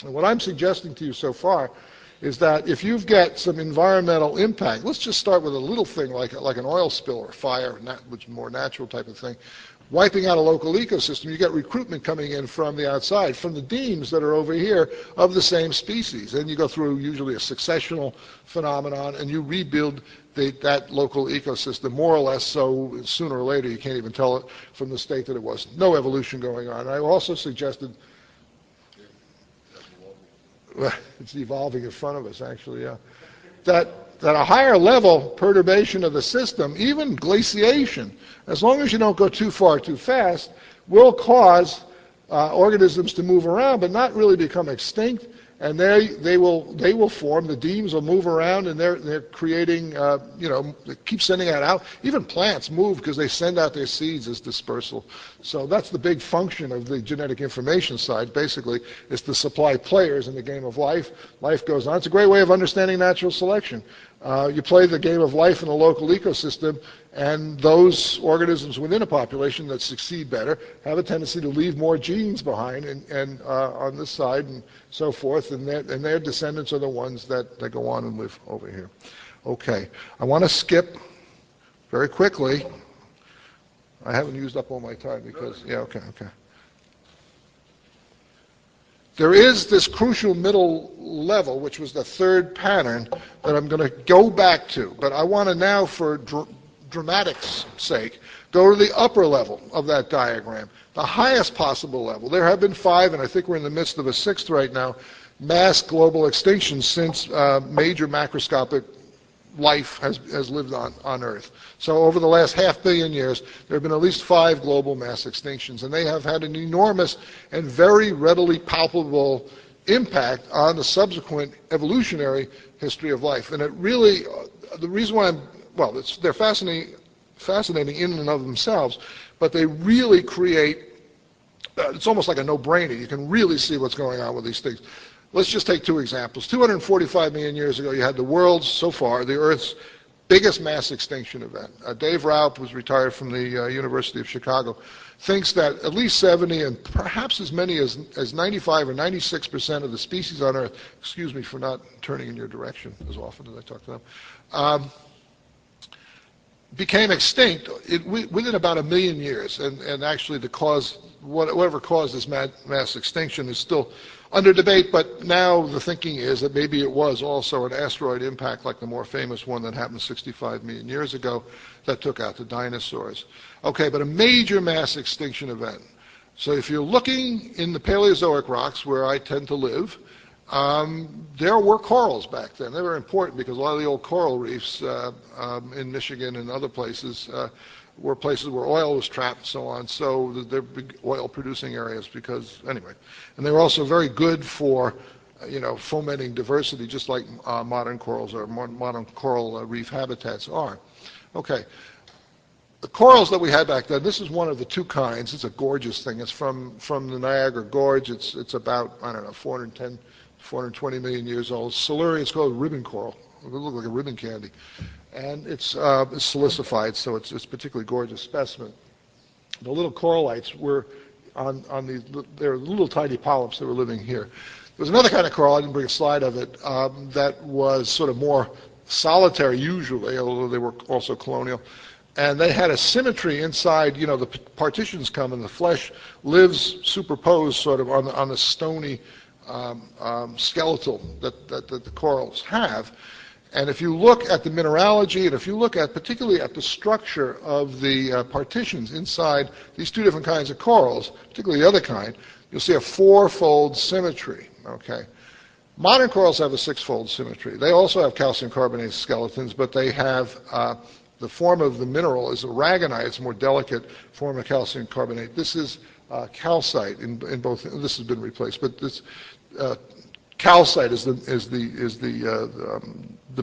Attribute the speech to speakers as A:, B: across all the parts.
A: And what I'm suggesting to you so far is that if you've got some environmental impact, let's just start with a little thing like an oil spill or fire, which is a more natural type of thing, wiping out a local ecosystem, you get recruitment coming in from the outside, from the demes that are over here of the same species. And you go through usually a successional phenomenon and you rebuild that local ecosystem more or less, so sooner or later you can't even tell it from the state that it was. No evolution going on. I also suggested it's evolving in front of us, actually, yeah. That a higher level perturbation of the system, even glaciation, as long as you don't go too far too fast, will cause organisms to move around but not really become extinct. And they will form. The demes will move around, and they're creating. They keep sending that out. Even plants move because they send out their seeds as dispersal. So that's the big function of the genetic information side. Basically, is to supply players in the game of life. Life goes on. It's a great way of understanding natural selection. You play the game of life in a local ecosystem, and those organisms within a population that succeed better have a tendency to leave more genes behind and on this side and so forth, and their descendants are the ones that go on and live over here. Okay, I want to skip very quickly. I haven't used up all my time because, yeah, okay. There is this crucial middle level, which was the third pattern, that I'm going to go back to. But I want to now, for dramatics' sake, go to the upper level of that diagram, the highest possible level. There have been 5, and I think we're in the midst of a 6th right now, mass global extinctions since major macroscopic life has lived on Earth. So over the last 500 million years, there have been at least 5 global mass extinctions, and they have had an enormous and very readily palpable impact on the subsequent evolutionary history of life. And it really, the reason why they're fascinating in and of themselves, but they really create, it's almost like a no-brainer. You can really see what's going on with these things. Let's just take 2 examples. 245 million years ago, you had the world's, so far, the Earth's biggest mass extinction event. Dave Raup, who's retired from the University of Chicago, thinks that at least 70 and perhaps as many as 95 or 96% of the species on Earth, excuse me for not turning in your direction as often as I talk to them, became extinct within about 1 million years. And actually the cause, whatever caused this mass extinction is still under debate, but now the thinking is that maybe it was also an asteroid impact like the more famous one that happened 65 million years ago that took out the dinosaurs. Okay, but a major mass extinction event. So if you're looking in the Paleozoic rocks where I tend to live, there were corals back then. They were important because a lot of the old coral reefs in Michigan and other places were places where oil was trapped and so on. So they're big oil producing areas because, anyway. And they were also very good for, fomenting diversity, just like modern corals or modern coral reef habitats are. Okay. The corals that we had back then, this is one of the 2 kinds. It's a gorgeous thing. It's from the Niagara Gorge. It's about, 410, 420 million years old. Silurian, it's called ribbon coral. It looks like a ribbon candy. And it's silicified, so it's a particularly gorgeous specimen. The little corallites were on these, they're little tiny polyps that were living here. There's another kind of coral, I didn't bring a slide of it, that was sort of more solitary usually, although they were also colonial. And they had a symmetry inside, the partitions come and the flesh lives superposed sort of on the stony skeletal that the corals have. And if you look at the mineralogy, and if you look at particularly at the structure of the partitions inside these 2 different kinds of corals, particularly the other kind, you'll see a 4-fold symmetry. Okay. Modern corals have a 6-fold symmetry. They also have calcium carbonate skeletons, but they have the form of the mineral is aragonite. It's a more delicate form of calcium carbonate. This is calcite in both. This has been replaced, but this. Calcite is the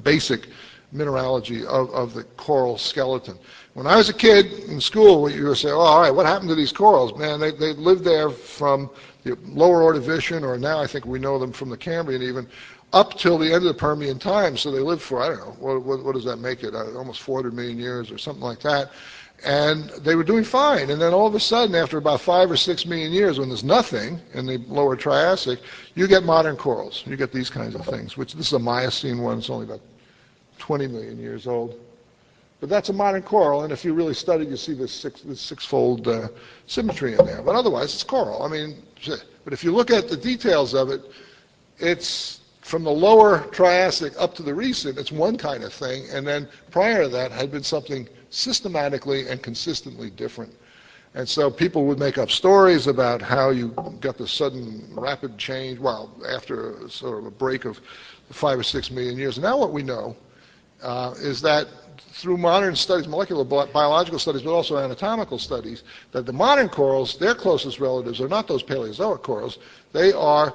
A: basic mineralogy of the coral skeleton. When I was a kid in school, you would say, "Oh, all right, what happened to these corals? Man, they lived there from the lower Ordovician, or now I think we know them from the Cambrian even, up till the end of the Permian time. So they lived for, I don't know, what does that make it? Almost 400 million years or something like that. And they were doing fine. And then all of a sudden, after about 5 or 6 million years, when there's nothing in the lower Triassic, you get modern corals. You get these kinds of things, which this is a Miocene one. It's only about 20 million years old. But that's a modern coral, and if you really study, you see this six-fold symmetry in there. But otherwise, it's coral. I mean, but if you look at the details of it, it's from the lower Triassic up to the recent, it's one kind of thing, and then prior to that had been something systematically and consistently different. And so people would make up stories about how you got the sudden rapid change, well, after sort of a break of 5 or 6 million years. And now what we know is that through modern studies, molecular biological studies, but also anatomical studies, that the modern corals, their closest relatives are not those Paleozoic corals, they are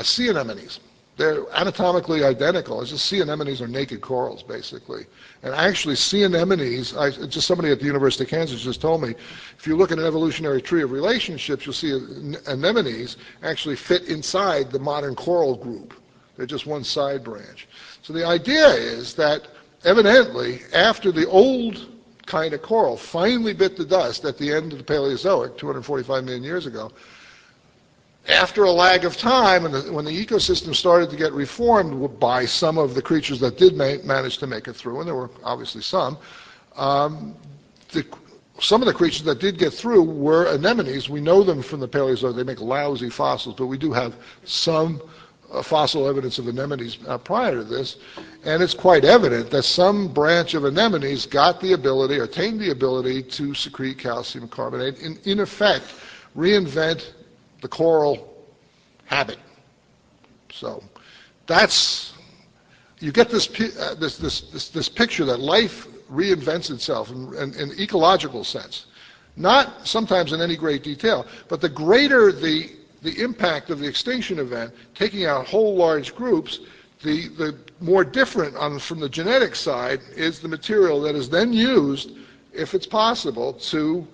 A: sea anemones. They're anatomically identical. It's just sea anemones are naked corals, basically. And actually, sea anemones, just somebody at the University of Kansas just told me, if you look at an evolutionary tree of relationships, you'll see anemones actually fit inside the modern coral group. They're just one side branch. So the idea is that evidently, after the old kind of coral finally bit the dust at the end of the Paleozoic, 245 million years ago, after a lag of time, when the ecosystem started to get reformed by some of the creatures that did manage to make it through, and there were obviously some of the creatures that did get through were anemones. We know them from the Paleozoic. They make lousy fossils, but we do have some fossil evidence of anemones prior to this, and it's quite evident that some branch of anemones got the ability, or attained the ability to secrete calcium carbonate, and in effect reinvent the coral habit. So that's, you get this picture that life reinvents itself in ecological sense, not sometimes in any great detail, but the greater the impact of the extinction event, taking out whole large groups, the more different from the genetic side is the material that is then used, if it's possible, to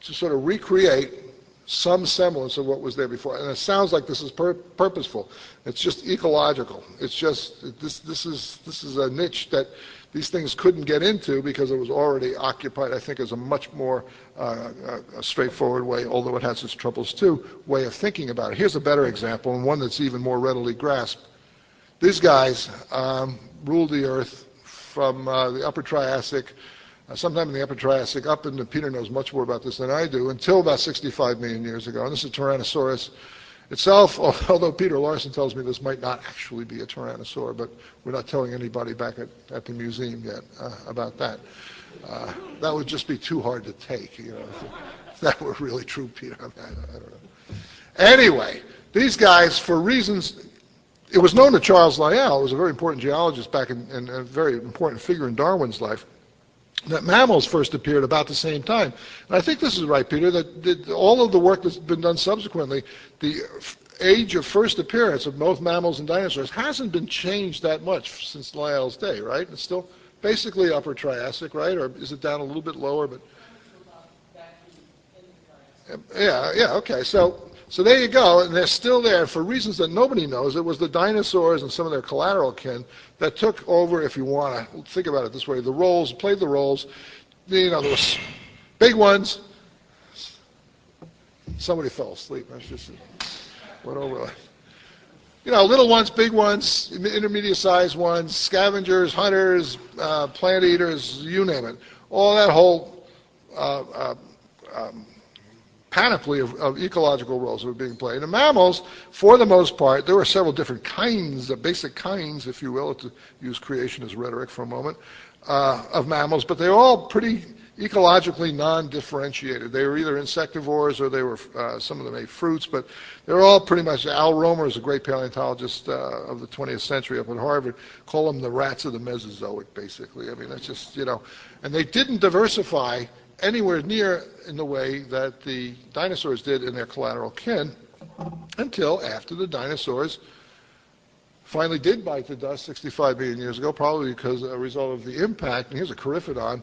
A: sort of recreate some semblance of what was there before. And it sounds like this is purposeful. It's just ecological. It's just, this is a niche that these things couldn't get into because it was already occupied, I think, as a much more a straightforward way, although it has its troubles too, way of thinking about it. Here's a better example, and one that's even more readily grasped. These guys ruled the Earth from the Upper Triassic, sometime in the Upper Triassic, up into, Peter knows much more about this than I do, until about 65 million years ago. And this is Tyrannosaurus itself, although Peter Larson tells me this might not actually be a Tyrannosaur, but we're not telling anybody back at the museum yet about that. That would just be too hard to take, you know, if that were really true, Peter. I don't know. Anyway, these guys, for reasons, it was known to Charles Lyell, who was a very important geologist back and a very important figure in Darwin's life, that mammals first appeared about the same time. And I think this is right, Peter, that all of the work that's been done subsequently, the age of first appearance of both mammals and dinosaurs hasn't been changed that much since Lyell's day, right? It's still basically Upper Triassic, right? Or is it down a little bit lower? But yeah, okay. So there you go, and they're still there for reasons that nobody knows. It was the dinosaurs and some of their collateral kin that took over, if you want to think about it this way, the roles, played the roles. You know, there was big ones. Somebody fell asleep. That's just went over. You know, little ones, big ones, intermediate-sized ones, scavengers, hunters, plant eaters, you name it. All that whole panoply of ecological roles that were being played. And mammals, for the most part, there were several different kinds, basic kinds, if you will, to use creation as rhetoric for a moment, of mammals, but they were all pretty ecologically non-differentiated. They were either insectivores or they were, some of them ate fruits, but they were all pretty much, Al Romer is a great paleontologist of the 20th century up at Harvard, call them the rats of the Mesozoic, basically. I mean, that's just, you know, and they didn't diversify anywhere near in the way that the dinosaurs did in their collateral kin until after the dinosaurs finally did bite the dust 65 million years ago, probably because a result of the impact. And here's a Coryphodon